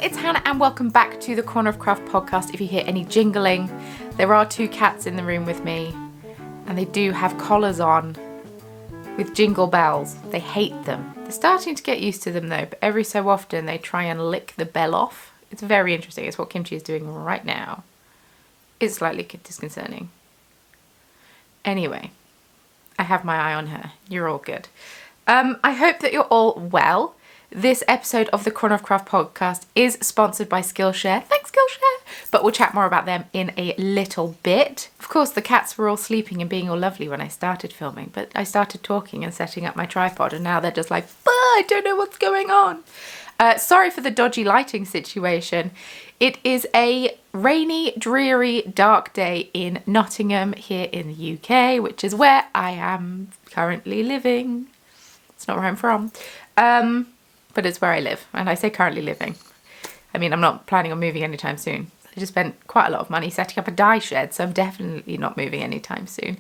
it's Hannah and welcome back to the Corner of Craft podcast. If you hear any jingling, there are 2 cats in the room with me and they do have collars on with jingle bells. They hate them. They're starting to get used to them though, but every so often they try and lick the bell off. It's very interesting. It's what Kimchi is doing right now. It's slightly disconcerting. Anyway, I have my eye on her. You're all good. I hope that you're all well. This episode of the Corner of Craft podcast is sponsored by Skillshare. Thanks, Skillshare! But we'll chat more about them in a little bit. Of course, the cats were all sleeping and being all lovely when I started filming, but I started talking and setting up my tripod, and now they're just like, I don't know what's going on. Sorry for the dodgy lighting situation. It is a rainy, dreary, dark day in Nottingham here in the UK, which is where I am currently living. It's not where I'm from. But it's where I live, and I say currently living. I mean, I'm not planning on moving anytime soon. I just spent quite a lot of money setting up a dye shed, so I'm definitely not moving anytime soon.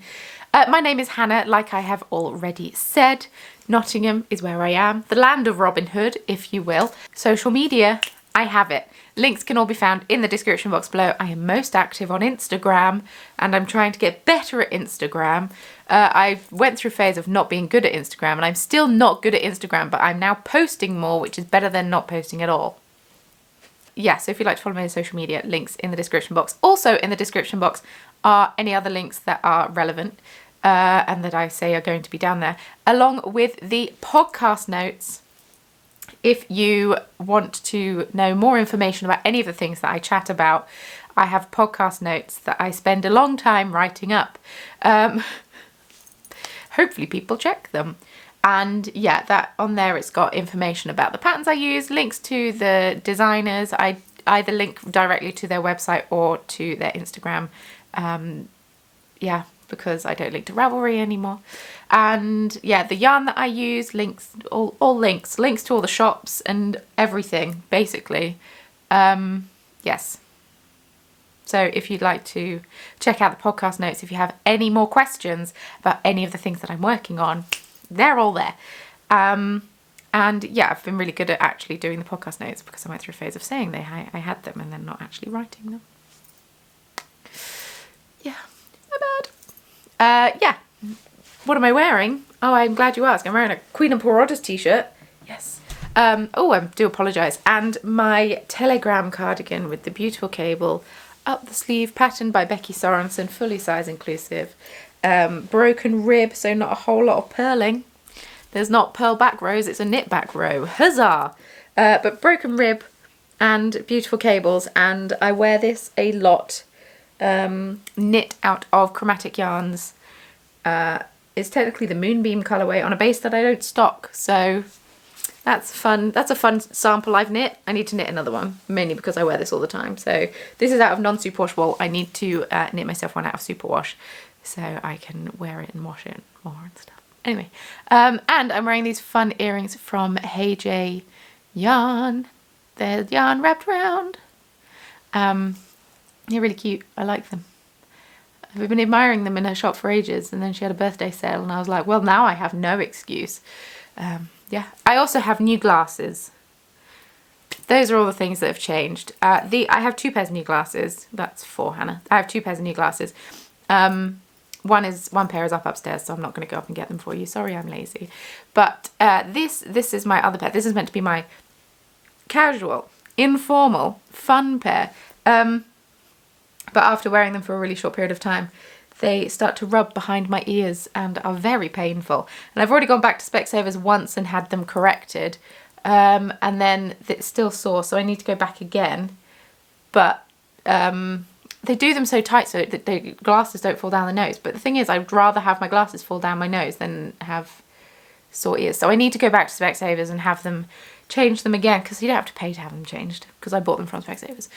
My name is Hannah, like I have already said. Nottingham is where I am, the land of Robin Hood, if you will. Social media, I have it. Links can all be found in the description box below. I am most active on Instagram, and I'm trying to get better at Instagram. I went through a phase of not being good at Instagram, and I'm still not good at Instagram, but I'm now posting more, which is better than not posting at all. Yeah, so if you'd like to follow me on social media, links in the description box. Also in the description box are any other links that are relevant and that I say are going to be down there, along with the podcast notes. If you want to know more information about any of the things that I chat about, I have podcast notes that I spend a long time writing up. Hopefully people check them. And yeah, that on there it's got information about the patterns I use, links to the designers. I either link directly to their website or to their Instagram. Yeah, because I don't link to Ravelry anymore. And yeah, the yarn that I use, links, all links to all the shops and everything, basically. Yes. So if you'd like to check out the podcast notes, if you have any more questions about any of the things that I'm working on, they're all there. And yeah, I've been really good at actually doing the podcast notes because I went through a phase of saying I had them and then not actually writing them. Yeah, my bad. Yeah. What am I wearing? Oh, I'm glad you asked. I'm wearing a Queen and Poor Odders t-shirt. Yes. Oh, I do apologise. And my Telegram cardigan with the beautiful cable, up the sleeve, patterned by Becky Sorensen, fully size inclusive. Broken rib, so not a whole lot of purling. There's not pearl back rows, it's a knit back row. Huzzah! But broken rib and beautiful cables, and I wear this a lot. Knit out of chromatic yarns. It's technically the Moonbeam colourway on a base that I don't stock, so that's fun. That's a fun sample I've knit. I need to knit another one, mainly because I wear this all the time. So this is out of non-superwash wool. I need to knit myself one out of superwash so I can wear it and wash it more and stuff. Anyway, and I'm wearing these fun earrings from Hey J Yarn. They're yarn wrapped around. They're really cute. I like them. I've been admiring them in her shop for ages, and then she had a birthday sale and I was like, well, now I have no excuse. Yeah, I also have new glasses. Those are all the things that have changed. I have 2 pairs of new glasses. That's 4, Hannah. I have 2 pairs of new glasses. One pair is up upstairs, so I'm not going to go up and get them for you. Sorry, I'm lazy. But this is my other pair. This is meant to be my casual, informal, fun pair. But after wearing them for a really short period of time, they start to rub behind my ears and are very painful. And I've already gone back to Specsavers once and had them corrected. And then it's still sore, so I need to go back again. But they do them so tight so that the glasses don't fall down the nose. But the thing is, I'd rather have my glasses fall down my nose than have sore ears. So I need to go back to Specsavers and have them change them again, because you don't have to pay to have them changed, because I bought them from Specsavers.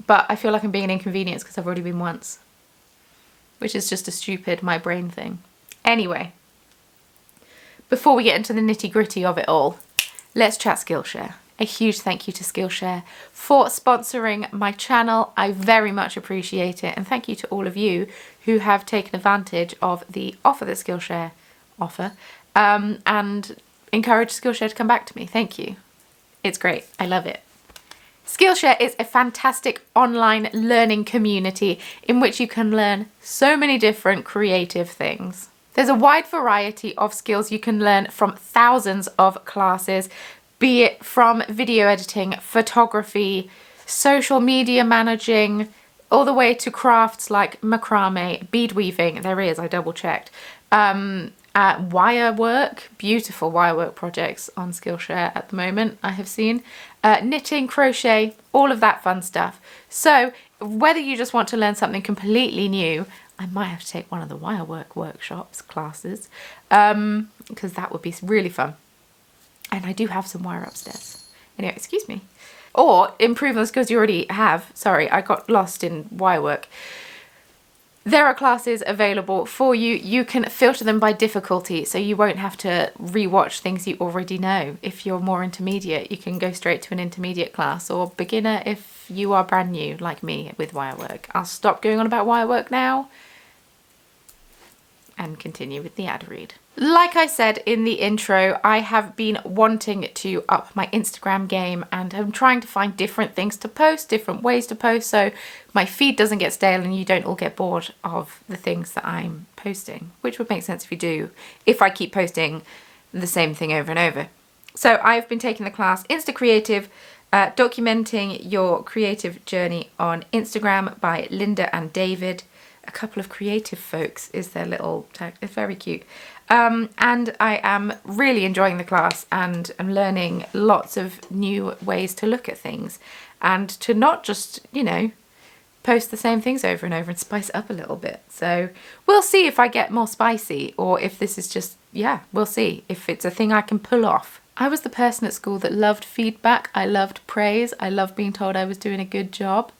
But I feel like I'm being an inconvenience because I've already been once, which is just a stupid my brain thing. Anyway, before we get into the nitty gritty of it all, let's chat Skillshare. A huge thank you to Skillshare for sponsoring my channel. I very much appreciate it, and thank you to all of you who have taken advantage of the offer that Skillshare offer and encouraged Skillshare to come back to me. Thank you. It's great. I love it. Skillshare is a fantastic online learning community in which you can learn so many different creative things. There's a wide variety of skills you can learn from thousands of classes, be it from video editing, photography, social media managing, all the way to crafts like macrame, bead weaving, there is, I double checked, wire work, beautiful wire work projects on Skillshare at the moment I have seen, knitting, crochet, all of that fun stuff. So whether you just want to learn something completely new, I might have to take one of the wire work workshops classes, because that would be really fun. And I do have some wire upstairs. Anyway, excuse me. Or improve on the skills you already have. Sorry, I got lost in wire work. There are classes available for you. You can filter them by difficulty, so you won't have to rewatch things you already know. If you're more intermediate, you can go straight to an intermediate class, or beginner if you are brand new, like me, with wire work. I'll stop going on about wire work now and continue with the ad read. Like I said in the intro, I have been wanting to up my Instagram game, and I'm trying to find different things to post, different ways to post, so my feed doesn't get stale and you don't all get bored of the things that I'm posting, which would make sense if you do, if I keep posting the same thing over and over. So I've been taking the class Insta Creative, documenting your creative journey on Instagram by Linda and David. A couple of creative folks is their little tag. It's very cute. And I am really enjoying the class, and I'm learning lots of new ways to look at things and to not just, you know, post the same things over and over and spice it up a little bit. So we'll see if I get more spicy, or if this is just, yeah, we'll see if it's a thing I can pull off. I was the person at school that loved feedback. I loved praise. I loved being told I was doing a good job.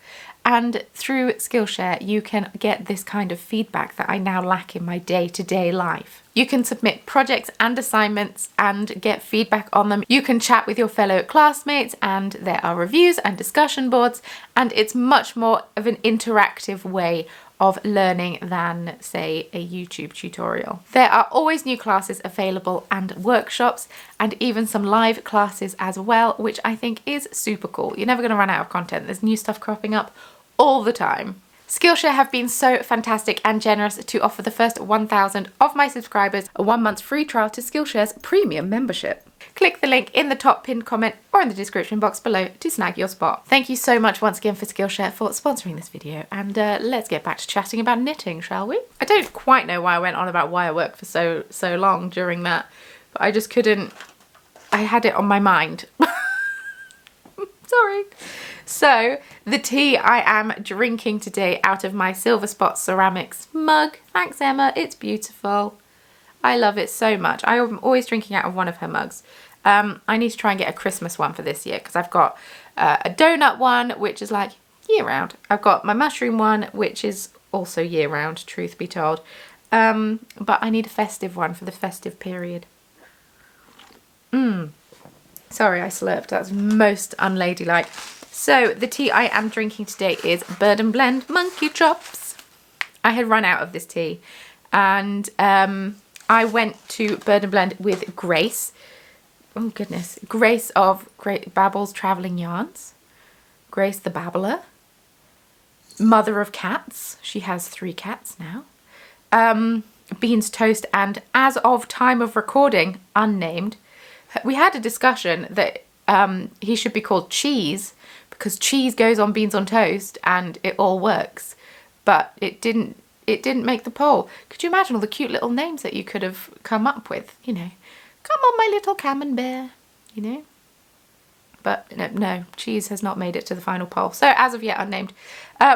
And through Skillshare, you can get this kind of feedback that I now lack in my day-to-day life. You can submit projects and assignments and get feedback on them. You can chat with your fellow classmates, and there are reviews and discussion boards, and it's much more of an interactive way of learning than, say, a YouTube tutorial. There are always new classes available and workshops, and even some live classes as well, which I think is super cool. You're never going to run out of content. There's new stuff cropping up all the time. Skillshare have been so fantastic and generous to offer the first 1,000 of my subscribers a 1 month free trial to Skillshare's premium membership. Click the link in the top pinned comment or in the description box below to snag your spot. Thank you so much once again for Skillshare for sponsoring this video, and let's get back to chatting about knitting, shall we? I don't quite know why I went on about wire work for so long during that, but I just couldn't, I had it on my mind. Sorry. So, the tea I am drinking today out of my Silver Spot Ceramics mug. Thanks, Emma. It's beautiful. I love it so much. I am always drinking out of one of her mugs. I need to try and get a Christmas one for this year, because I've got a donut one, which is like year round. I've got my mushroom one, which is also year round, truth be told. But I need a festive one for the festive period. Sorry, I slurped. That's most unladylike. So the tea I am drinking today is Bird and Blend Monkey Chops. I had run out of this tea, and I went to Bird and Blend with Grace. Oh goodness, Grace of Great Babbles Travelling Yarns. Grace the Babbler. Mother of cats. She has 3 cats now. Beans Toast, and as of time of recording, unnamed. We had a discussion that he should be called Cheese, because cheese goes on beans on toast and it all works, but it didn't make the poll. Could you imagine all the cute little names that you could have come up with, you know? Come on, my little camembert, you know? But no, cheese has not made it to the final poll, so as of yet unnamed.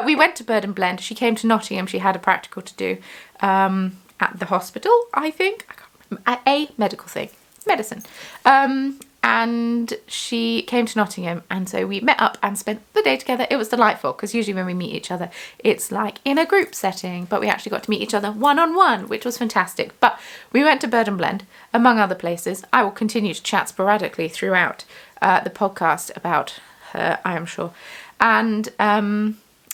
We went to Bird and Blend. She came to Nottingham. She had a practical to do at the hospital, I think. I can't remember. A medical thing. Medicine. And she came to Nottingham, and so we met up and spent the day together. It was delightful, because usually when we meet each other, it's like in a group setting, but we actually got to meet each other one-on-one, which was fantastic. But we went to Bird and Blend, among other places. I will continue to chat sporadically throughout the podcast about her, I am sure. And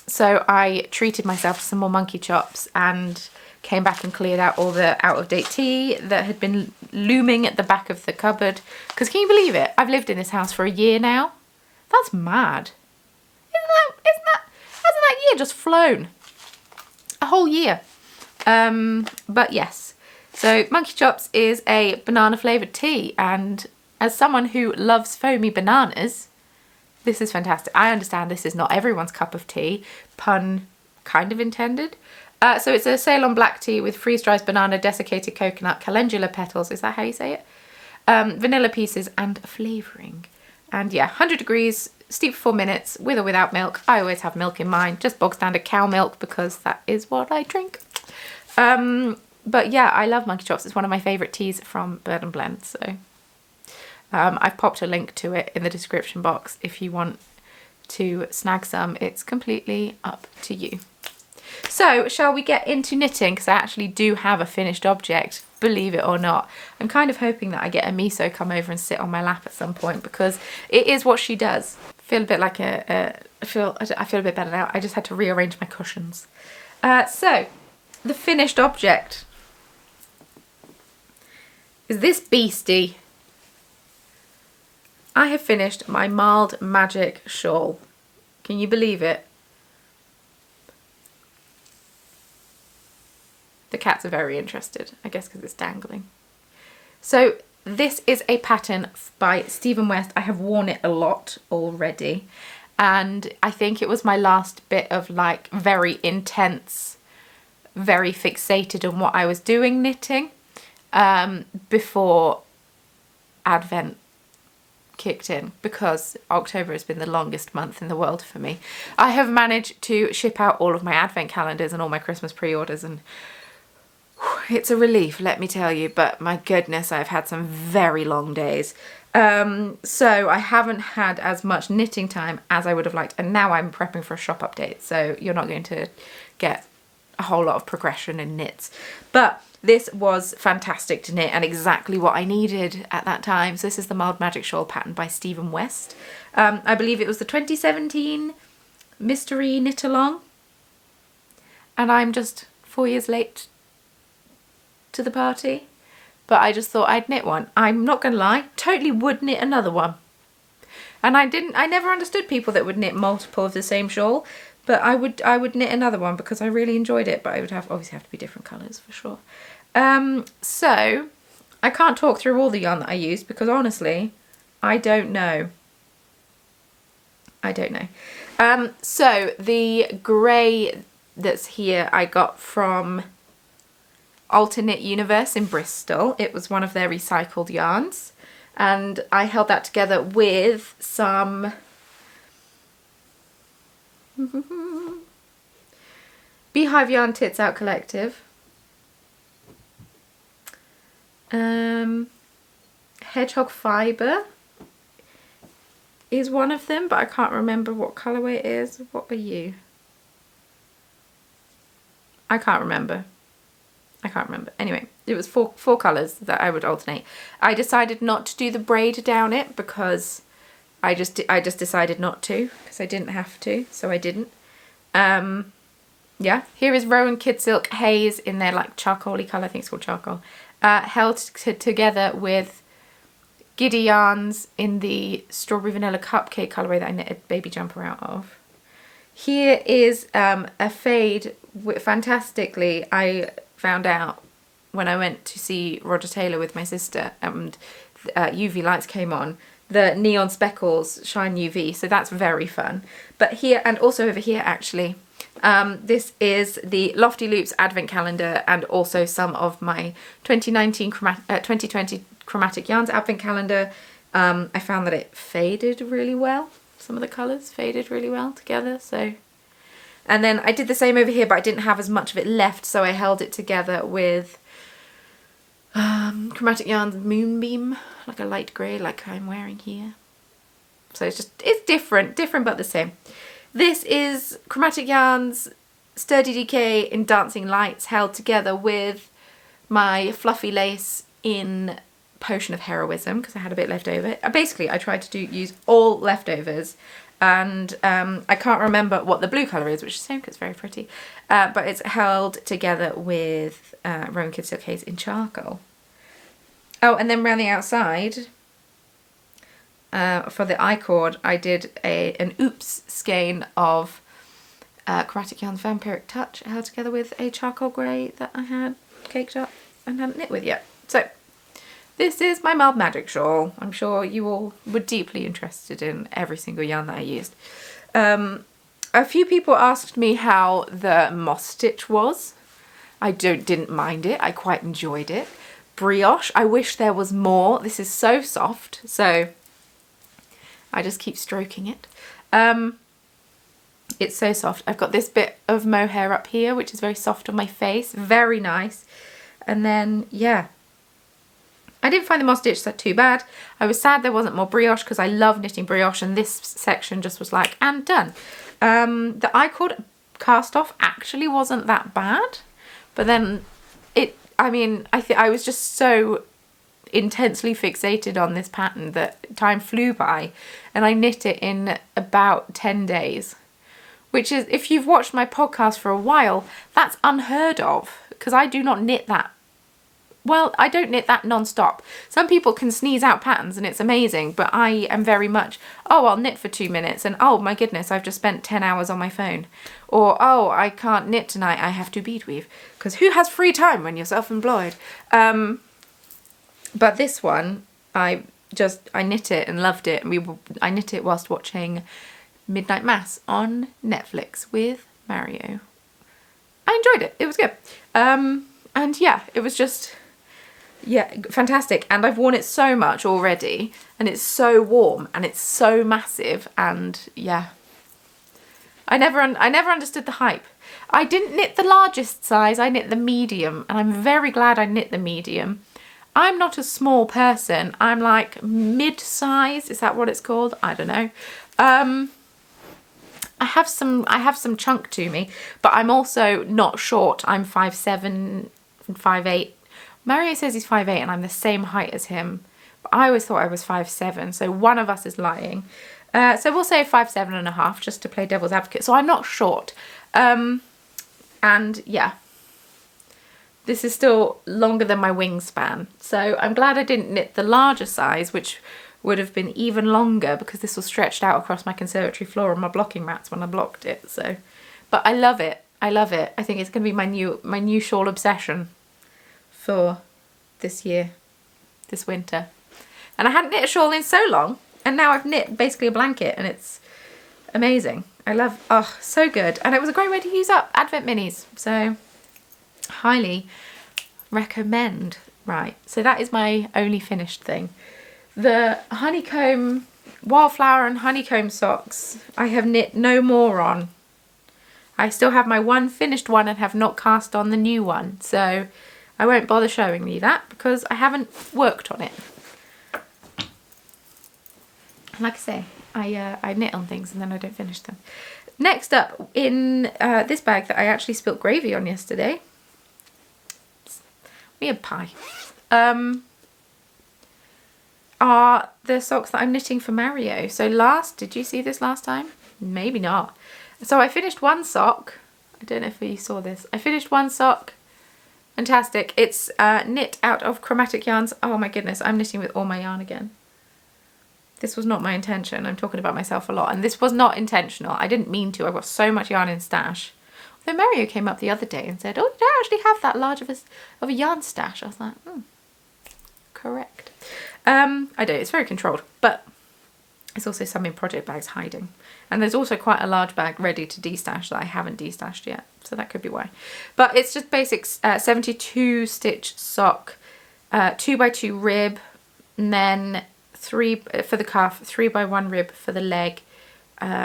so I treated myself to some more monkey chops and came back and cleared out all the out-of-date tea that had been looming at the back of the cupboard. Because can you believe it? I've lived in this house for a year now. That's mad. hasn't that year just flown? A whole year. But yes, so Monkey Chops is a banana flavoured tea, and as someone who loves foamy bananas, this is fantastic. I understand this is not everyone's cup of tea, pun kind of intended. So it's a Ceylon black tea with freeze-dried banana, desiccated coconut, calendula petals, is that how you say it? Vanilla pieces and flavouring. And yeah, 100 degrees, steep for 4 minutes, with or without milk. I always have milk in mine, just bog standard cow milk because that is what I drink. But yeah, I love Monkey Chops. It's one of my favourite teas from Bird and Blend. So I've popped a link to it in the description box if you want to snag some. It's completely up to you. So shall we get into knitting? Because I actually do have a finished object, believe it or not. I'm kind of hoping that I get a miso come over and sit on my lap at some point, because it is what she does. I feel a bit like I feel a bit better now. I just had to rearrange my cushions. So the finished object is this beastie. I have finished my Mild Magic shawl. Can you believe it? The cats are very interested, I guess because it's dangling. So this is a pattern by Stephen West. I have worn it a lot already, and I think it was my last bit of like very intense, very fixated on what I was doing knitting before Advent kicked in, because October has been the longest month in the world for me. I have managed to ship out all of my Advent calendars and all my Christmas pre-orders, and it's a relief, let me tell you, but my goodness, I've had some very long days. So I haven't had as much knitting time as I would have liked, and now I'm prepping for a shop update, so you're not going to get a whole lot of progression in knits. But this was fantastic to knit and exactly what I needed at that time. So this is the Mild Magic Shawl pattern by Stephen West. I believe it was the 2017 Mystery Knit Along, and I'm just 4 years late to the party, but I just thought I'd knit one. I'm not gonna lie, totally would knit another one. And I never understood people that would knit multiple of the same shawl, but I would knit another one because I really enjoyed it, but I would obviously have to be different colours for sure. So I can't talk through all the yarn that I used because honestly, I don't know. So the grey that's here I got from Alternate Universe in Bristol. It was one of their recycled yarns, and I held that together with some Beehive Yarn Tits Out Collective, Hedgehog Fibre is one of them, but I can't remember what colourway it is. What are you? I can't remember. Anyway, it was four colours that I would alternate. I decided not to do the braid down it because I just decided not to, because I didn't have to, so I didn't. Yeah, here is Rowan Kid Silk Haze in their like charcoaly colour, I think it's called charcoal, held together with Giddy Yarns in the Strawberry Vanilla Cupcake colourway that I knit a baby jumper out of. Here is a fade, fantastically, I found out when I went to see Roger Taylor with my sister and UV lights came on, the Neon Speckles Shine UV, so that's very fun. But here, and also over here actually, this is the Lofty Loops Advent Calendar and also some of my 2020 Chromatic Yarns Advent Calendar. I found that it faded really well. Some of the colours faded really well together, so. And then I did the same over here, but I didn't have as much of it left, so I held it together with Chromatic Yarns Moonbeam, like a light grey, like I'm wearing here. So it's different but the same. This is Chromatic Yarns Sturdy Decay in Dancing Lights, held together with my Fluffy Lace in Potion of Heroism, because I had a bit left over. Basically, I tried to use all leftovers, and I can't remember what the blue colour is, which is a shame because it's very pretty, but it's held together with Rowan Kid Silk Haze in charcoal. Oh, and then around the outside, for the I-cord, I did an oops skein of Chromatic Yarn's Vampiric Touch held together with a charcoal grey that I had caked up and hadn't knit with yet. So this is my Mild Magic shawl. I'm sure you all were deeply interested in every single yarn that I used. A few people asked me how the moss stitch was. I didn't mind it. I quite enjoyed it. Brioche, I wish there was more. This is so soft, so I just keep stroking it. It's so soft. I've got this bit of mohair up here, which is very soft on my face. Very nice. And then, yeah. I didn't find the moss stitch too bad. I was sad there wasn't more brioche because I love knitting brioche, and this section just was like, and done. The I-cord cast off actually wasn't that bad, but then I was just so intensely fixated on this pattern that time flew by, and I knit it in about 10 days, which is, if you've watched my podcast for a while, that's unheard of, because I do not knit that. Well, I don't knit that non-stop. Some people can sneeze out patterns and it's amazing, but I am very much, oh, I'll knit for 2 minutes and oh my goodness, I've just spent 10 hours on my phone. Or, oh, I can't knit tonight, I have to bead weave. Because who has free time when you're self-employed? But this one, I knit it and loved it. And I knit it whilst watching Midnight Mass on Netflix with Mario. I enjoyed it. It was good. And yeah, it was just... yeah, fantastic. And I've worn it so much already, and it's so warm and it's so massive, and yeah. I never understood the hype. I didn't knit the largest size, I knit the medium, and I'm very glad I knit the medium. I'm not a small person. I'm like mid-size, is that what it's called? I don't know. I have some chunk to me, but I'm also not short. I'm 5'7" and 5'8". Mario says he's 5'8" and I'm the same height as him. But I always thought I was 5'7", so one of us is lying. So we'll say 5'7.5" just to play devil's advocate. So I'm not short. And yeah, this is still longer than my wingspan. So I'm glad I didn't knit the larger size, which would have been even longer because this was stretched out across my conservatory floor on my blocking mats when I blocked it. So, but I love it. I love it. I think it's going to be my new shawl obsession for this year, this winter. And I hadn't knit a shawl in so long, and now I've knit basically a blanket, and it's amazing. I love, oh, so good. And it was a great way to use up Advent minis, so highly recommend. Right, so that is my only finished thing. The honeycomb, wildflower and honeycomb socks, I have knit no more on. I still have my one finished one and have not cast on the new one, so I won't bother showing you that because I haven't worked on it. Like I say, I knit on things and then I don't finish them. Next up, in this bag that I actually spilt gravy on yesterday, me a pie, are the socks that I'm knitting for Mario. So did you see this last time? Maybe not. So I finished one sock. I don't know if you saw this. I finished one sock. Fantastic. It's knit out of Chromatic Yarns. Oh my goodness, I'm knitting with all my yarn again. This was not my intention. I'm talking about myself a lot. And this was not intentional. I didn't mean to. I've got so much yarn in stash. Although Mario came up the other day and said, oh, you don't actually have that large of a yarn stash. I was like, correct. I don't. It's very controlled. But there's also some in project bags hiding. And there's also quite a large bag ready to destash that I haven't destashed yet. So that could be why. But it's just basic 72 stitch sock, 2x2 rib, and then 3 for the calf, 3x1 rib for the leg,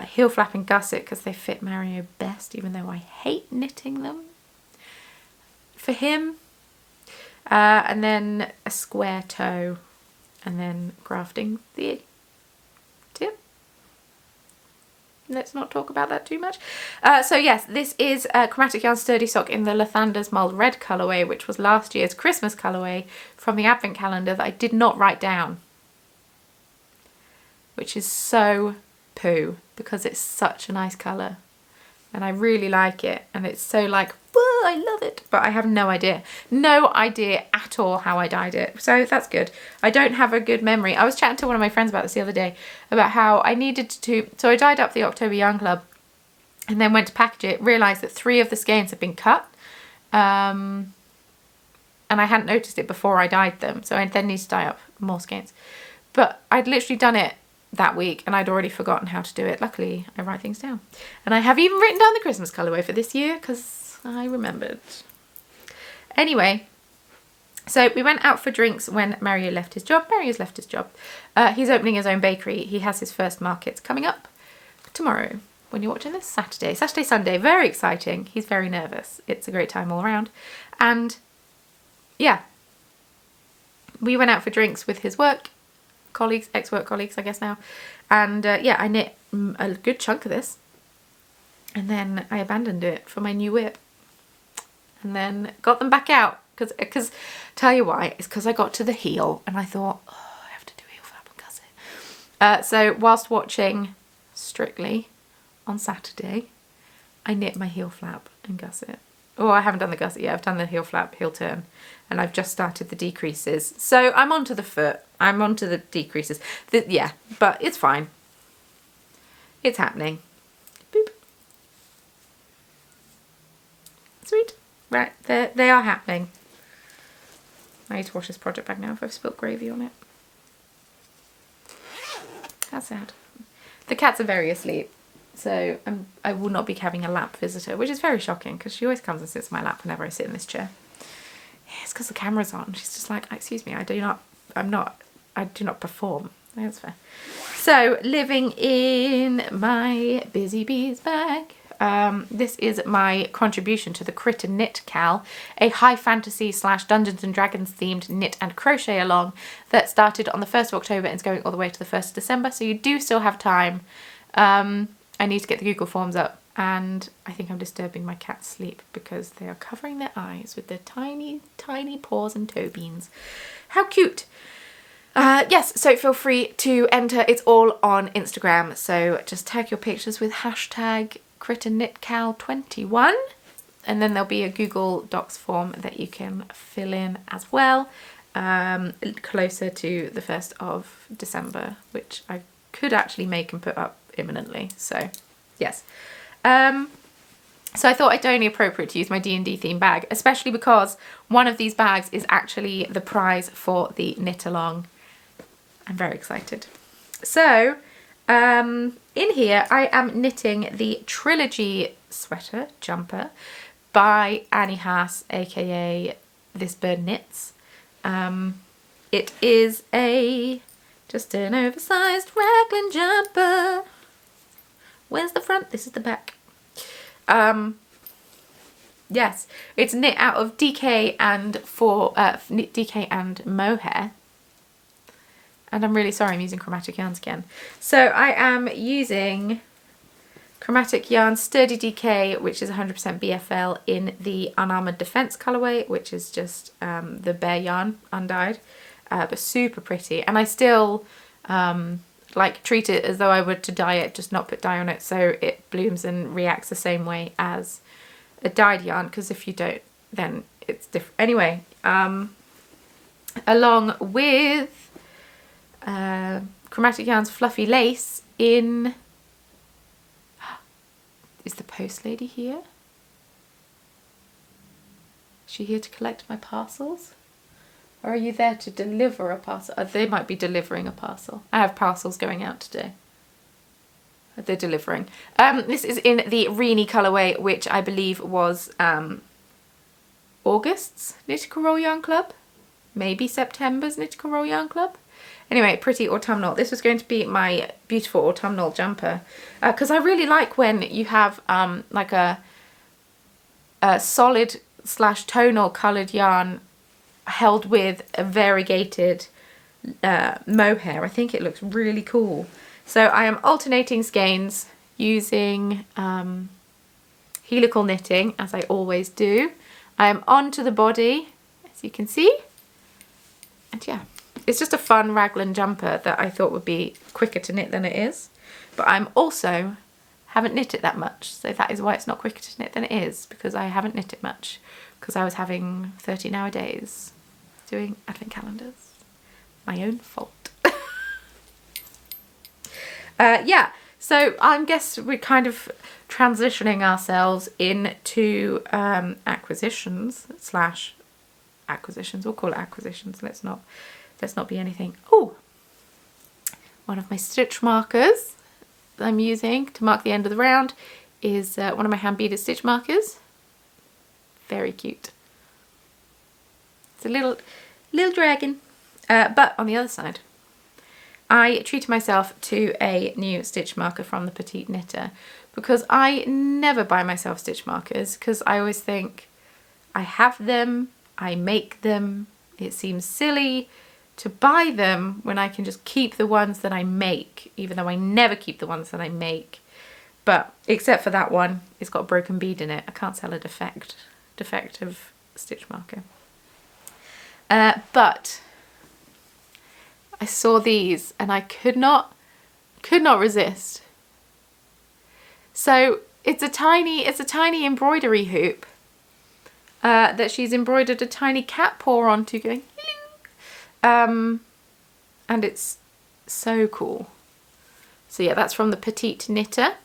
heel flap and gusset because they fit Mario best, even though I hate knitting them for him. And then a square toe, and then grafting the tip. Let's not talk about that too much. So yes, this is a Chromatic Yarn Sturdy Sock in the Lathander's Mulled Red colourway, which was last year's Christmas colourway from the advent calendar that I did not write down. Which is so poo, because it's such a nice colour. And I really like it. And it's so like, woo! oh, I love it. But I have no idea at all how I dyed it. So that's good. I don't have a good memory. I was chatting to one of my friends about this the other day, about how I needed to, so I dyed up the October Yarn Club and then went to package it, realised that 3 of the skeins had been cut. And I hadn't noticed it before I dyed them. So I then need to dye up more skeins. But I'd literally done it that week and I'd already forgotten how to do it. Luckily, I write things down. And I have even written down the Christmas colourway for this year because I remembered. Anyway, so we went out for drinks when Mario left his job. Mario's left his job. He's opening his own bakery. He has his first markets coming up tomorrow. When you're watching this, Saturday, Sunday, very exciting. He's very nervous. It's a great time all around. And yeah, we went out for drinks with his work colleagues, ex-work colleagues, I guess now. And yeah, I knit a good chunk of this. And then I abandoned it for my new whip. And then got them back out. Because tell you why, it's because I got to the heel and I thought, oh, I have to do heel flap and gusset. So whilst watching Strictly on Saturday, I knit my heel flap and gusset. Oh, I haven't done the gusset yet. I've done the heel flap, heel turn, and I've just started the decreases. So I'm onto the foot. I'm onto the decreases. Yeah, but it's fine. It's happening. Boop. Sweet. Right, they are happening. I need to wash this project bag now if I've spilt gravy on it. That's sad. The cats are very asleep. So I will not be having a lap visitor, which is very shocking because she always comes and sits in my lap whenever I sit in this chair. Yeah, it's because the camera's on. She's just like, excuse me, I do not perform. That's fair. So living in my Busy Bees bag. This is my contribution to the Crit and Knit Cal, a high fantasy / Dungeons and Dragons themed knit and crochet along that started on the 1st of October and is going all the way to the 1st of December. So you do still have time. I need to get the Google Forms up and I think I'm disturbing my cat's sleep because they are covering their eyes with their tiny, tiny paws and toe beans. How cute. Yes, so feel free to enter. It's all on Instagram. So just tag your pictures with hashtag CritAndKnitCal21 and then there'll be a Google Docs form that you can fill in as well closer to the 1st of December, which I could actually make and put up imminently. So yes. So I thought it's only appropriate to use my D&D theme bag, especially because one of these bags is actually the prize for the knit along. I'm very excited. So in here I am knitting the Trilogy Sweater jumper by Annie Haas, aka This Bird Knits. It is just an oversized raglan jumper. Where's the front? This is the back. Yes, it's knit out of DK and mohair. And I'm really sorry I'm using chromatic yarns again. So I am using chromatic yarn Sturdy DK, which is 100% BFL in the Unarmored Defense colourway, which is just the bare yarn undyed, but super pretty. And I still like treat it as though I were to dye it, just not put dye on it so it blooms and reacts the same way as a dyed yarn, because if you don't then it's different. Anyway, along with Chromatic Yarn's Fluffy Lace in... Is the post lady here? Is she here to collect my parcels? Or are you there to deliver a parcel? They might be delivering a parcel. I have parcels going out today. They're delivering. This is in the Reenie colourway, which I believe was August's Knittical Roll Yarn Club. Maybe September's Knittical Roll Yarn Club. Anyway, pretty autumnal. This was going to be my beautiful autumnal jumper. Because I really like when you have like a solid / tonal coloured yarn held with a variegated mohair. I think it looks really cool. So I am alternating skeins using helical knitting, as I always do. I am onto the body, as you can see. And yeah, it's just a fun raglan jumper that I thought would be quicker to knit than it is. But I'm also haven't knit it that much. So that is why it's not quicker to knit than it is, because I haven't knit it much, because I was having 13-hour days doing advent calendars. My own fault. Yeah, so I guess we're kind of transitioning ourselves into acquisitions. We'll call it acquisitions. Let's not be anything. Oh, one of my stitch markers that I'm using to mark the end of the round is one of my hand beaded stitch markers. Very cute. It's a little dragon. But on the other side, I treated myself to a new stitch marker from the Petite Knitter, because I never buy myself stitch markers, because I always think I have them, I make them, it seems silly to buy them when I can just keep the ones that I make, even though I never keep the ones that I make. But except for that one, it's got a broken bead in it. I can't sell a defective stitch marker. But I saw these and I could not resist. So it's a tiny embroidery hoop that she's embroidered a tiny cat paw onto, going hello. And it's so cool. So yeah, that's from the Petite Knitter.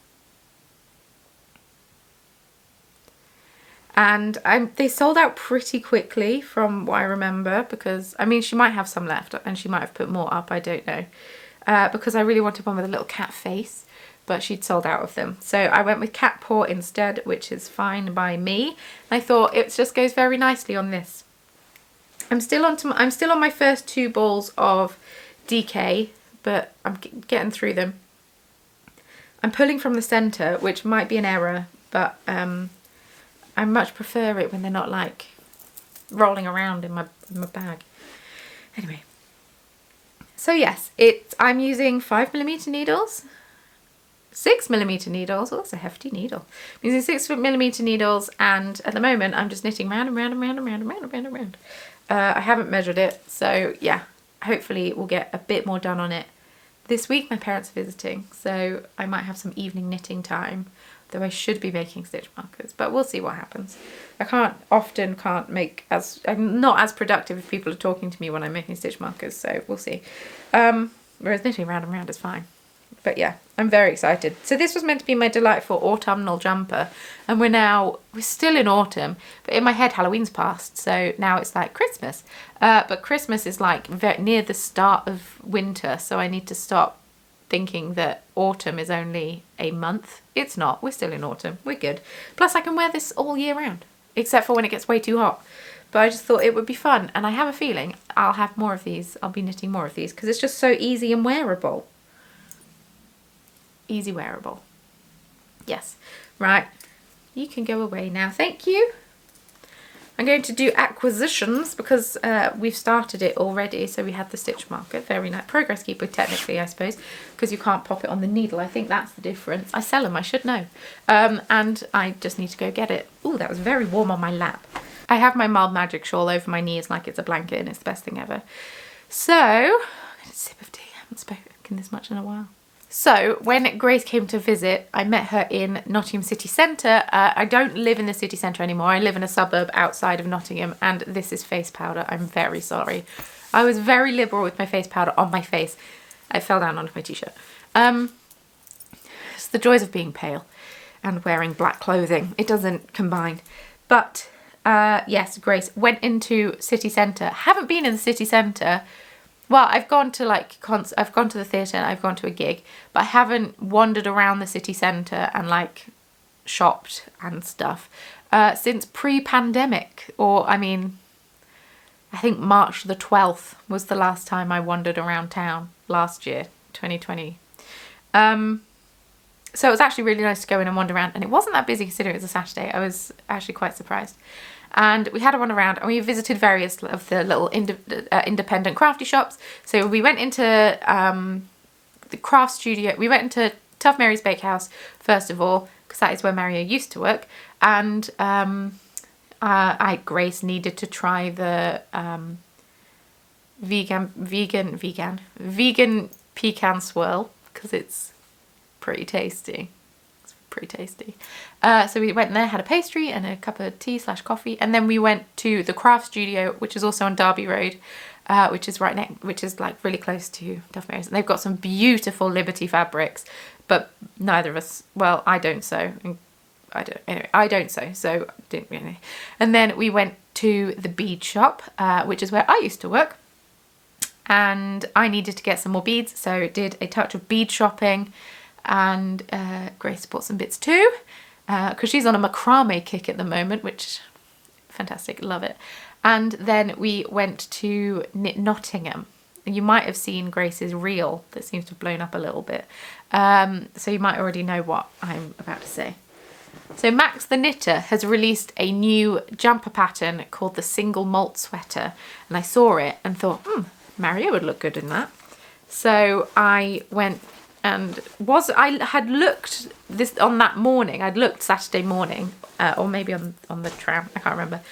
And they sold out pretty quickly from what I remember, because, I mean, she might have some left and she might have put more up, I don't know. Because I really wanted one with a little cat face, but she'd sold out of them. So I went with cat paw instead, which is fine by me. And I thought it just goes very nicely on this. I'm still on my first 2 balls of DK, but I'm getting through them. I'm pulling from the centre, which might be an error, but I much prefer it when they're not like rolling around in my bag. Anyway, so yes, I'm using 5mm needles, 6mm needles. Oh, that's a hefty needle. I'm using 6mm needles, and at the moment I'm just knitting round and round and round and round and round and round and round. I haven't measured it, so yeah, hopefully we'll get a bit more done on it. This week my parents are visiting, so I might have some evening knitting time, though I should be making stitch markers, but we'll see what happens. I'm not as productive if people are talking to me when I'm making stitch markers, so we'll see. Whereas knitting round and round is fine. But yeah, I'm very excited. So this was meant to be my delightful autumnal jumper, and we're still in autumn, but in my head Halloween's passed, so now it's like Christmas. But Christmas is like very near the start of winter, so I need to stop thinking that autumn is only a month. It's not. We're still in autumn. We're good. Plus I can wear this all year round, except for when it gets way too hot. But I just thought it would be fun, and I have a feeling I'll have more of these. I'll be knitting more of these because it's just so easy and wearable. Easy wearable. Yes. Right. You can go away now. Thank you. I'm going to do acquisitions because we've started it already. So we had the stitch marker. Very nice. Progress keeper technically, I suppose, because you can't pop it on the needle. I think that's the difference. I sell them. I should know. And I just need to go get it. Oh, that was very warm on my lap. I have my mild magic shawl over my knees like it's a blanket, and it's the best thing ever. So, I'm going to sip of tea. I haven't spoken this much in a while. So when Grace came to visit, I met her in Nottingham city centre. I don't live in the city centre anymore. I live in a suburb outside of Nottingham, and this is face powder. I'm very sorry. I was very liberal with my face powder on my face. I fell down onto my t-shirt. It's the joys of being pale and wearing black clothing. It doesn't combine. But yes, Grace went into city centre. Haven't been in the city centre. Well, I've gone to I've gone to the theatre and I've gone to a gig, but I haven't wandered around the city centre and like shopped and stuff since pre-pandemic, or I mean, I think March the 12th was the last time I wandered around town last year, 2020. So it was actually really nice to go in and wander around, and it wasn't that busy considering it was a Saturday. I was actually quite surprised. And we had a wander around, and we visited various of the little independent crafty shops. So we went into the craft studio. We went into Tough Mary's Bakehouse first of all, because that is where Mario used to work. And Grace needed to try the vegan pecan swirl because it's pretty tasty. It's pretty tasty. So we went there, had a pastry and a cup of tea / coffee, and then we went to the craft studio, which is also on Derby Road, which is like really close to Duff Mary's. And they've got some beautiful Liberty fabrics, but neither of us, well, I don't sew. I don't sew, so didn't really. And then we went to the bead shop, which is where I used to work. And I needed to get some more beads, so did a touch of bead shopping, and Grace bought some bits too, because she's on a macrame kick at the moment, which fantastic, love it. And then we went to Knit Nottingham. You might have seen Grace's reel that seems to have blown up a little bit, so you might already know what I'm about to say. So Max the Knitter has released a new jumper pattern called the Single Malt Sweater, and I saw it and thought, Mario would look good in that. So I went and I had looked this on that morning. I'd looked Saturday morning, or maybe on the tram, I can't remember,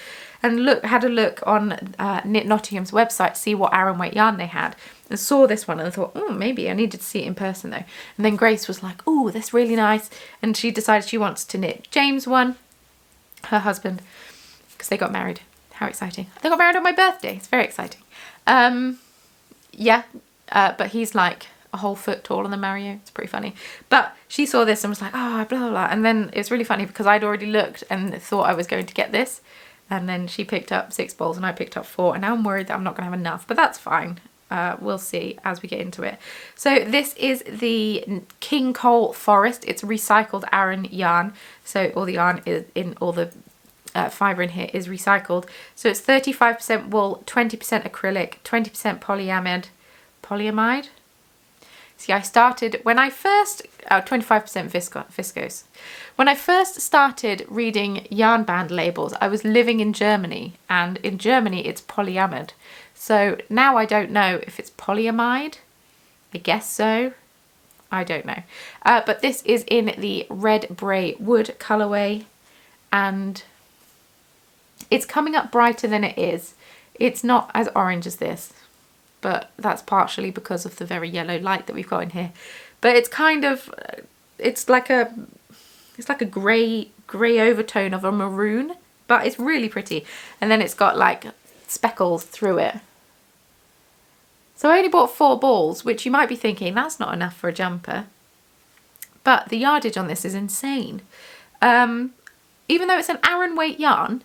and had a look on Knit Nottingham's website to see what Aran weight yarn they had, and saw this one and thought, maybe I needed to see it in person though. And then Grace was like, that's really nice, and she decided she wants to knit James one, her husband, because they got married. How exciting. They got married on my birthday. It's very exciting. But he's like a whole foot taller than Mario. It's pretty funny. But she saw this and was like, blah, blah, blah. And then it's really funny because I'd already looked and thought I was going to get this. And then she picked up 6 balls and I picked up 4. And now I'm worried that I'm not going to have enough, but that's fine. We'll see as we get into it. So this is the King Cole Forest. It's recycled Aran yarn. So all the yarn is in all the fibre in here is recycled. So it's 35% wool, 20% acrylic, 20% polyamide. See, I started when I first 25% viscose. When I first started reading yarn band labels, I was living in Germany, and in Germany it's polyamide. So now I don't know if it's polyamide. I guess so. I don't know. But this is in the red bray wood colourway, and it's coming up brighter than it is. It's not as orange as this, but that's partially because of the very yellow light that we've got in here. But it's kind of, it's like a grey overtone of a maroon, but it's really pretty. And then it's got like speckles through it. So I only bought 4 balls, which you might be thinking, that's not enough for a jumper. But the yardage on this is insane. Even though it's an Aran weight yarn,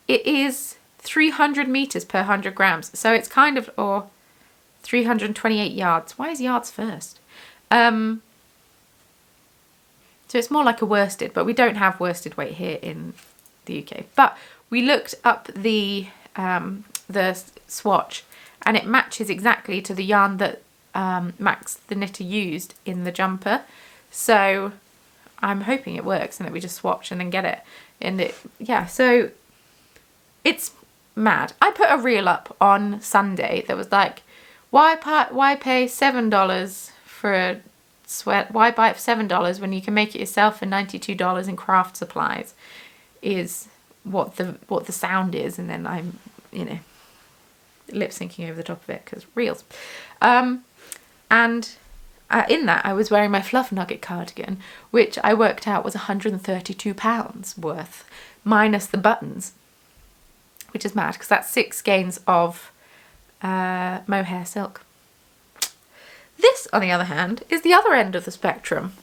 it is 300 meters per 100 grams. So it's kind of, or 328 yards. Why is yards first? So it's more like a worsted, but we don't have worsted weight here in the UK. But we looked up the swatch, and it matches exactly to the yarn that Max the Knitter used in the jumper. So I'm hoping it works and that we just swatch and then get it. And so it's mad. I put a reel up on Sunday that was like, why pay $7 for a sweat? Why buy it for $7 when you can make it yourself for $92 in craft supplies? Is what the sound is, and then I'm lip syncing over the top of it because reels. In that I was wearing my Fluff Nugget cardigan, which I worked out was £132 worth, minus the buttons, which is mad because that's 6 skeins of mohair silk. This, on the other hand, is the other end of the spectrum.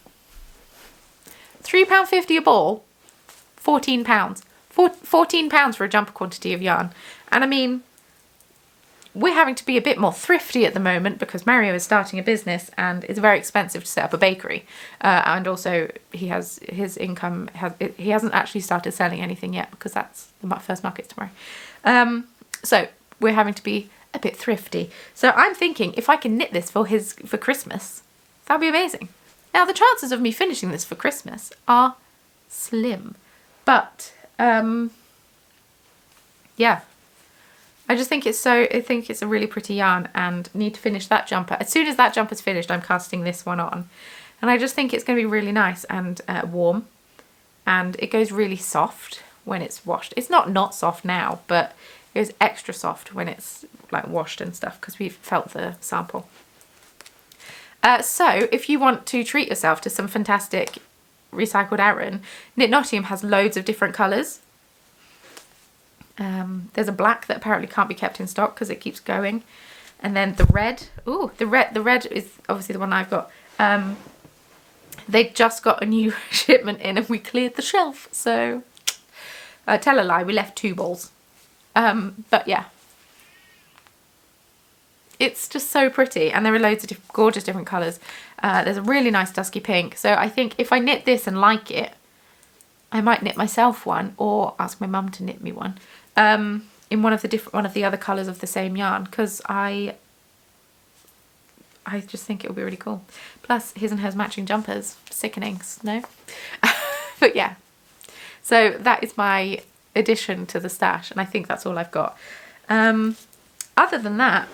£3.50 a ball, £14. £14 for a jumper quantity of yarn. And I mean, we're having to be a bit more thrifty at the moment because Mario is starting a business and it's very expensive to set up a bakery. And also he has his income, he hasn't actually started selling anything yet because that's the first market tomorrow. So we're having to be a bit thrifty. So I'm thinking if I can knit this for Christmas, that'd be amazing. Now the chances of me finishing this for Christmas are slim, but yeah. I just think it's a really pretty yarn and need to finish that jumper. As soon as that jumper's finished, I'm casting this one on. And I just think it's going to be really nice and warm. And it goes really soft when it's washed. It's not soft now, but it goes extra soft when it's like washed and stuff because we've felt the sample. So if you want to treat yourself to some fantastic recycled Aran. Knit Nottingham has loads of different colours. There's a black that apparently can't be kept in stock because it keeps going. And then the red. Ooh, the red is obviously the one I've got. They just got a new shipment in and we cleared the shelf. So, tell a lie, we left 2 balls. But yeah. It's just so pretty, and there are loads of gorgeous different colours. There's a really nice dusky pink, so I think if I knit this and like it, I might knit myself one or ask my mum to knit me one in one of the other colours of the same yarn, because I just think it would be really cool. Plus his and hers matching jumpers, sickening, no? But yeah, so that is my addition to the stash, and I think that's all I've got. Other than that,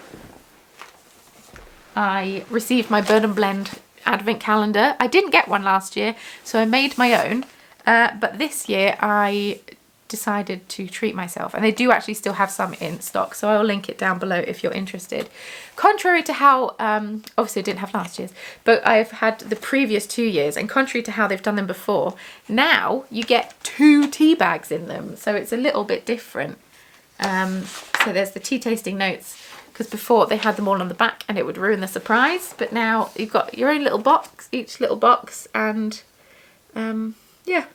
I received my Burn and Blend advent calendar. I didn't get one last year, so I made my own. But this year I decided to treat myself, and they do actually still have some in stock, so I'll link it down below if you're interested. Contrary to how, obviously I didn't have last year's, but I've had the previous 2 years, and contrary to how they've done them before, now you get 2 tea bags in them, so it's a little bit different. So there's the tea tasting notes, because before they had them all on the back and it would ruin the surprise, but now you've got your own little box, each little box, and yeah,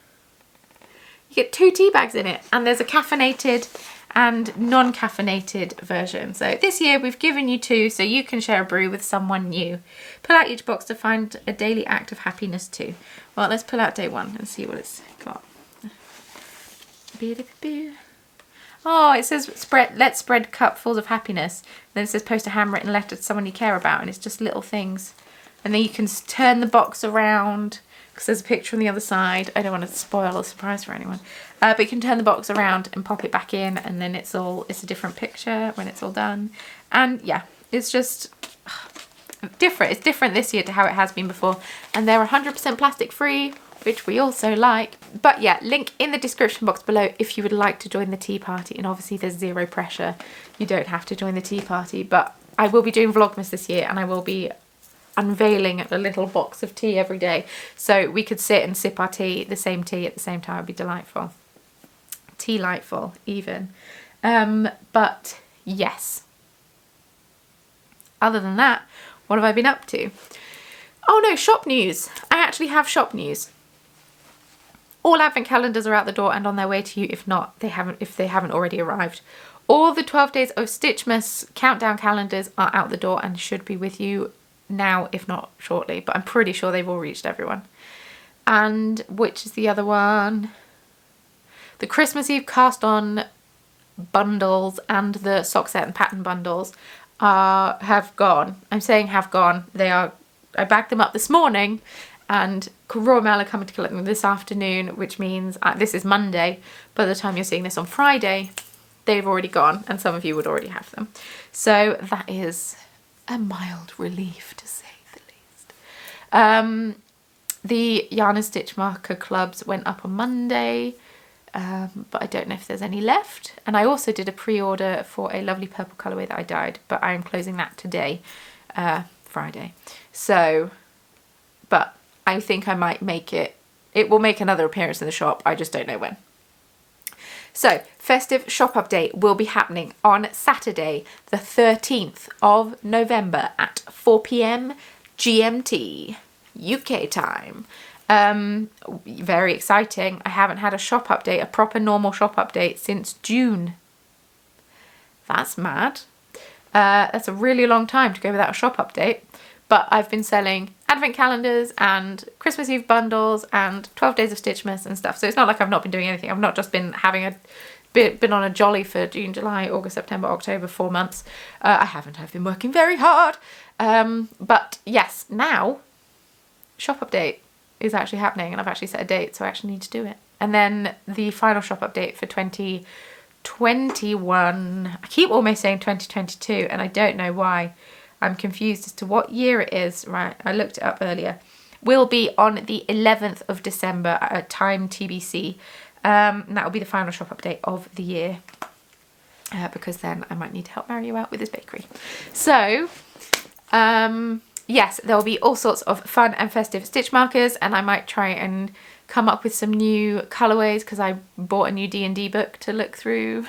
you get 2 tea bags in it, and there's a caffeinated and non-caffeinated version. So this year we've given you 2 so you can share a brew with someone new. Pull out each box to find a daily act of happiness too. Well, let's pull out day 1 and see what it's got. Oh, it says let's spread cupfuls of happiness. Then it says post a handwritten letter to someone you care about, and it's just little things. And then you can turn the box around, because there's a picture on the other side. I don't want to spoil a surprise for anyone. But you can turn the box around and pop it back in, and then it's a different picture when it's all done. And yeah, it's just different. It's different this year to how it has been before. And they're 100% plastic free, which we also like. But yeah, link in the description box below if you would like to join the tea party. And obviously there's 0 pressure. You don't have to join the tea party, but I will be doing Vlogmas this year, and I will be unveiling a little box of tea every day. So we could sit and sip our tea, the same tea at the same time. It would be delightful. Tea-lightful even. But yes. Other than that, what have I been up to? Oh no, shop news. I actually have shop news. All advent calendars are out the door and on their way to you. If they haven't already arrived. All the 12 days of Stitchmas countdown calendars are out the door and should be with you now, if not shortly. But I'm pretty sure they've all reached everyone. And which is the other one? The Christmas Eve cast on bundles and the sock set and pattern bundles have gone. I'm saying have gone. They are. I bagged them up this morning, and Royal Mail are coming to collect them this afternoon, which means this is Monday. By the time you're seeing this on Friday, they've already gone, and some of you would already have them. So that is a mild relief, to say the least. The Yarn and Stitch marker clubs went up on Monday, but I don't know if there's any left. And I also did a pre-order for a lovely purple colourway that I dyed, but I am closing that today, Friday. So, but I think I might make it. It will make another appearance in the shop. I just don't know when. So, festive shop update will be happening on Saturday, the 13th of November at 4 PM GMT, UK time. Very exciting. I haven't had a shop update, a proper normal shop update, since June. That's mad. That's a really long time to go without a shop update. But I've been selling advent calendars and Christmas Eve bundles and 12 days of Stitchmas and stuff. So it's not like I've not been doing anything. I've not just been having been on a jolly for June, July, August, September, October, 4 months. I haven't. I've been working very hard. But yes, now shop update is actually happening, and I've actually set a date, so I actually need to do it. And then the final shop update for 2021. I keep almost saying 2022, and I don't know why. I'm confused as to what year it is. Right, I looked it up earlier. Will be on the 11th of December at a time TBC. And that will be the final shop update of the year. Because then I might need to help Mario out with his bakery. So, yes, there'll be all sorts of fun and festive stitch markers, and I might try and come up with some new colorways because I bought a new D&D book to look through.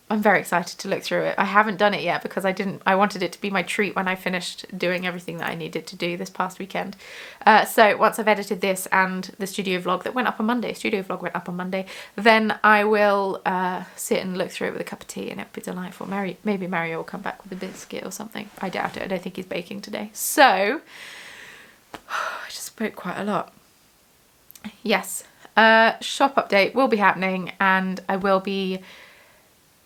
I'm very excited to look through it. I haven't done it yet because I wanted it to be my treat when I finished doing everything that I needed to do this past weekend. So once I've edited this and the studio vlog that went up on Monday, then I will sit and look through it with a cup of tea, and it'll be delightful. Maybe Mario will come back with a biscuit or something. I doubt it. I don't think he's baking today. So I just spoke quite a lot. Yes, shop update will be happening, and I will be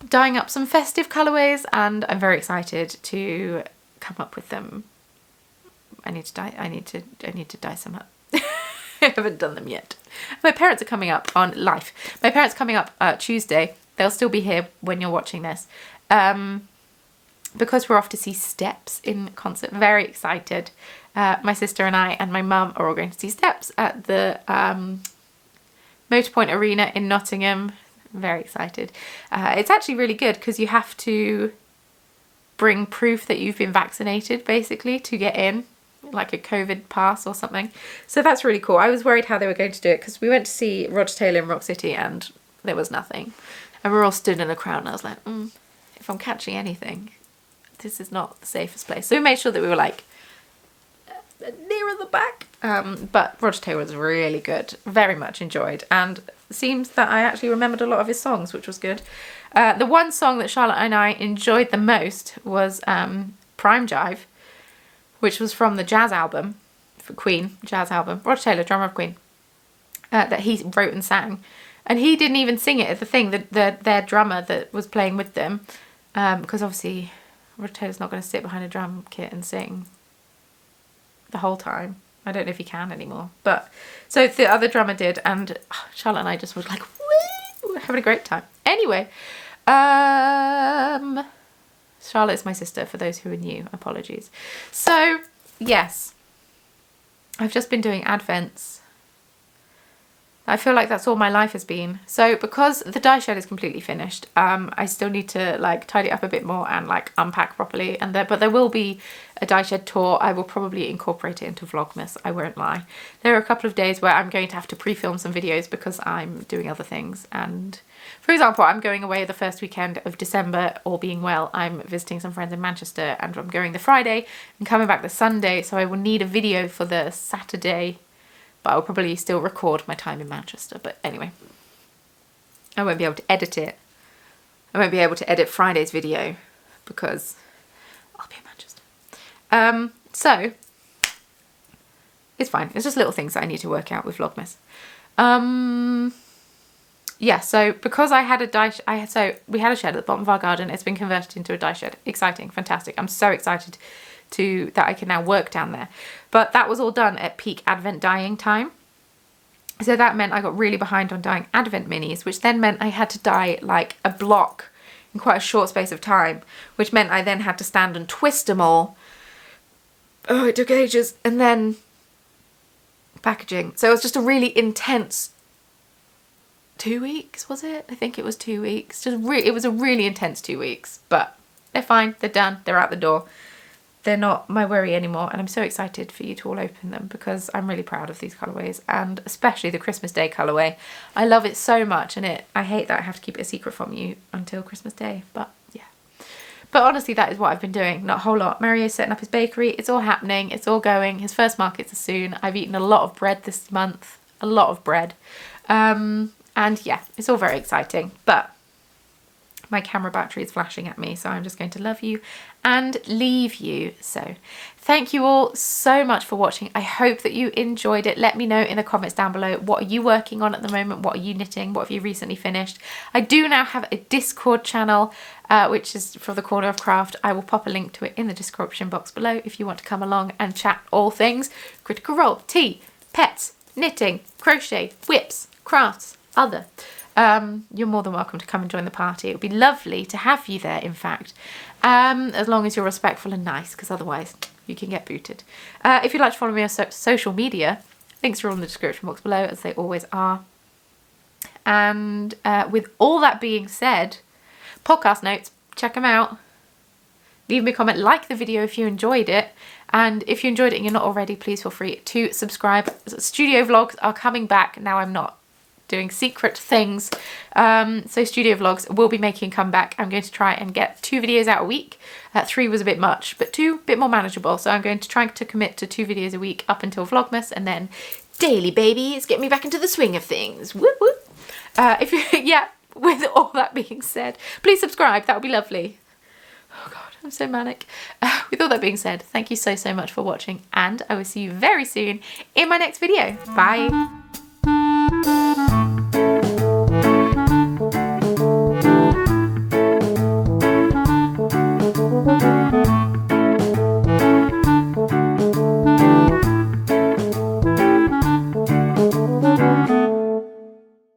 dyeing up some festive colourways, and I'm very excited to come up with them. I need to dye some up. I haven't done them yet. My parents are coming up on live. My parents are coming up Tuesday. They'll still be here when you're watching this. Because we're off to see Steps in concert. Very excited. My sister and I and my mum are all going to see Steps at the Motorpoint Arena in Nottingham. Very excited. It's actually really good because you have to bring proof that you've been vaccinated basically to get in, like a COVID pass or something. So that's really cool. I was worried how they were going to do it because we went to see Roger Taylor in Rock City and there was nothing. And we were all stood in a crowd and I was like, if I'm catching anything, this is not the safest place. So we made sure that we were like nearer the back. But Roger Taylor was really good. Very much enjoyed. And it seems that I actually remembered a lot of his songs, which was good. The one song that Charlotte and I enjoyed the most was Prime Jive, which was from the jazz album, for Queen, jazz album. Roger Taylor, drummer of Queen, that he wrote and sang. And he didn't even sing it at the thing, their drummer that was playing with them, because obviously Roger Taylor's not going to sit behind a drum kit and sing the whole time. I don't know if he can anymore. But so the other drummer did, and Charlotte and I just was like, woo, we're having a great time. Anyway, Charlotte's my sister, for those who are new. Apologies. So, yes, I've just been doing Advents. I feel like that's all my life has been. So because the die shed is completely finished, I still need to like tidy up a bit more and like unpack properly. But there will be a die shed tour. I will probably incorporate it into Vlogmas. I won't lie. There are a couple of days where I'm going to have to pre-film some videos because I'm doing other things. And for example, I'm going away the first weekend of December, all being well. I'm visiting some friends in Manchester and I'm going the Friday and coming back the Sunday. So I will need a video for the Saturday. But I'll probably still record my time in Manchester. But anyway, I won't be able to edit it. I won't be able to edit Friday's video because I'll be in Manchester. So it's fine. It's just little things that I need to work out with Vlogmas. Yeah, so because I had a die, we had a shed at the bottom of our garden. It's been converted into a die shed. Exciting, fantastic. I'm so excited that I can now work down there. But that was all done at peak Advent dyeing time. So that meant I got really behind on dyeing Advent minis, which then meant I had to dye like a block in quite a short space of time, which meant I then had to stand and twist them all. Oh, it took ages. And then packaging. So it was just a really intense 2 weeks, was it? I think it was 2 weeks. It was a really intense 2 weeks, but they're fine. They're done. They're out the door. They're not my worry anymore, and I'm so excited for you to all open them because I'm really proud of these colourways, and especially the Christmas Day colourway. I love it so much, and I hate that I have to keep it a secret from you until Christmas Day, but yeah. But honestly, that is what I've been doing, not a whole lot. Mario's setting up his bakery. It's all happening. It's all going. His first markets are soon. I've eaten a lot of bread this month. A lot of bread. And yeah, it's all very exciting, but my camera battery is flashing at me, so I'm just going to love you and leave you. So thank you all so much for watching. I hope that you enjoyed it. Let me know in the comments down below, what are you working on at the moment? What are you knitting? What have you recently finished? I do now have a Discord channel, which is for the Corner of Craft. I will pop a link to it in the description box below if you want to come along and chat all things Critical Role, tea, pets, knitting, crochet, whips, crafts, other. You're more than welcome to come and join the party. It would be lovely to have you there, in fact, as long as you're respectful and nice, because otherwise you can get booted. If you'd like to follow me on social media, links are all in the description box below, as they always are. And with all that being said, podcast notes, check them out. Leave me a comment, like the video if you enjoyed it. And if you enjoyed it and you're not already, please feel free to subscribe. Studio vlogs are coming back. Now I'm not doing secret things. So studio vlogs will be making a comeback. I'm going to try and get 2 videos out a week. 3 was a bit much, but 2 a bit more manageable. So I'm going to try to commit to 2 videos a week up until Vlogmas, and then daily babies, get me back into the swing of things. Whoop whoop. If you, yeah, with all that being said, please subscribe. That would be lovely. Oh God, I'm so manic. With all that being said, thank you so much for watching, and I will see you very soon in my next video. Bye.